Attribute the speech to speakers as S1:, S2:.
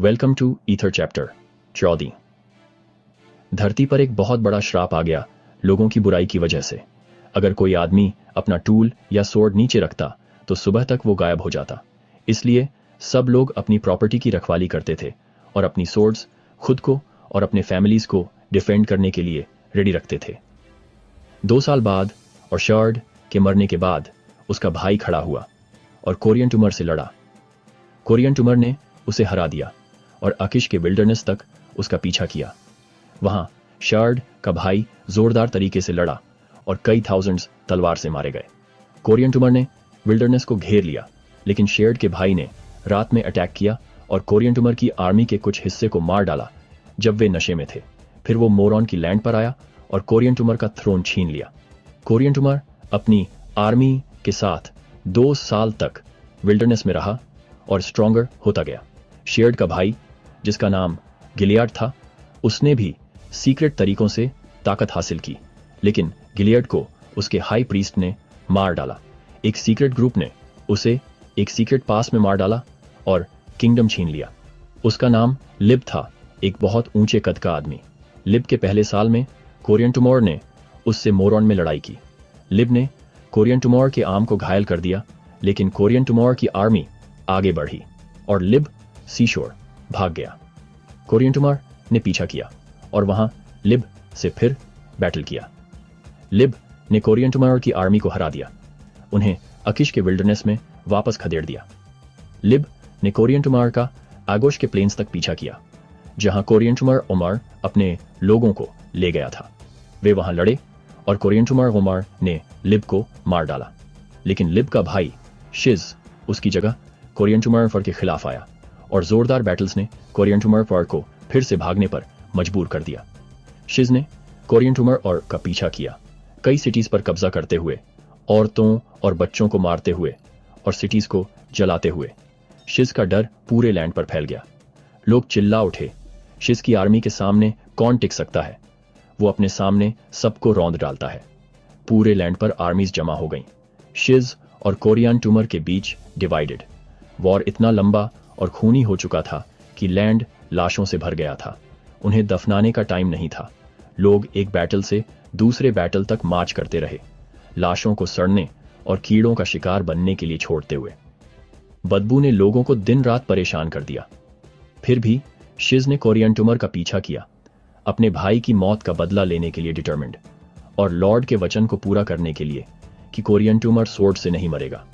S1: Welcome to ether chapter 14। धरती पर एक बहुत बड़ा श्राप आ गया लोगों की बुराई की वजह से। अगर कोई आदमी अपना टूल या सोर्ड नीचे रखता तो सुबह तक वो गायब हो जाता। इसलिए सब लोग अपनी प्रॉपर्टी की रखवाली करते थे और अपनी सोर्ड्स खुद को और अपने फैमिलीज को डिफेंड करने के लिए रेडी रखते थे। 2 साल बाद और शर्ड के मरने के बाद उसका भाई खड़ा हुआ और कोरियन टूमर से लड़ा। कोरियन टूमर ने उसे हरा दिया और अकिश के विल्डरनेस तक उसका पीछा किया। वहां शर्ड का भाई जोरदार तरीके से लड़ा और कई थाउजेंड्स तलवार से मारे गए। कोरियन टूमर ने विल्डरनेस को घेर लिया, लेकिन शेर्ड के भाई ने रात में अटैक किया और कोरियन टूमर की आर्मी के कुछ हिस्से को मार डाला जब वे नशे में थे। फिर वो मोरॉन की लैंड पर आया और कोरियन टूमर का थ्रोन छीन लिया। कोरियन टूमर अपनी आर्मी के साथ 2 साल तक विल्डरनेस में रहा और स्ट्रॉन्गर होता गया। शेर्ड का भाई, जिसका नाम गिलियाड था, उसने भी सीक्रेट तरीकों से ताकत हासिल की, लेकिन गिलियाड को उसके हाई प्रीस्ट ने मार डाला। एक सीक्रेट ग्रुप ने उसे एक सीक्रेट पास में मार डाला और किंगडम छीन लिया। उसका नाम लिब था, एक बहुत ऊंचे कद का आदमी। लिब के पहले साल में कोरियन टूमर ने उससे मोरॉन में लड़ाई की। लिब ने कोरियन टूमर के आर्म को घायल कर दिया, लेकिन कोरियन टूमर की आर्मी आगे बढ़ी और लिब सीशोर भाग गया। कोरियन टूमर ने पीछा किया और वहां लिब से फिर बैटल किया। लिब ने कोरियन टूमर की आर्मी को हरा दिया, उन्हें अकिश के विल्डरनेस में वापस खदेड़ दिया। लिब ने कोरियन टूमर का आगोश के प्लेन्स तक पीछा किया, जहां कोरियन टूमर ओमर अपने लोगों को ले गया था। वे वहां लड़े और कोरियन टूमर ओमर ने लिब को मार डाला, लेकिन लिब का भाई शिज उसकी जगह कोरियन टूमर के खिलाफ आया और जोरदार बैटल्स ने कोरियन टूमर को फिर से भागने पर मजबूर कर दिया। शिज ने कोरियन टूमर का पीछा किया, कई सिटीज पर कब्जा करते हुए, औरतों और बच्चों को मारते हुए और सिटीज को जलाते हुए। शिज का डर पूरे लैंड पर फैल गया। लोग चिल्ला उठे, शिज की आर्मी के सामने कौन टिक सकता है? वो अपने सामने सबको रौंद डालता है। पूरे लैंड पर आर्मीज जमा हो गईं। शिज और कोरियन टूमर के बीच डिवाइडेड। वॉर इतना लंबा और खूनी हो चुका था कि लैंड लाशों से भर गया था। उन्हें दफनाने का टाइम नहीं था। लोग एक बैटल से दूसरे बैटल तक मार्च करते रहे, लाशों को सड़ने और कीड़ों का शिकार बनने के लिए छोड़ते हुए। बदबू ने लोगों को दिन रात परेशान कर दिया। फिर भी शिज ने कोरियन टूमर का पीछा किया, अपने भाई की मौत का बदला लेने के लिए डिटरमिन्ड, और लॉर्ड के वचन को पूरा करने के लिए कि कोरियन टूमर सोर्ड से नहीं मरेगा।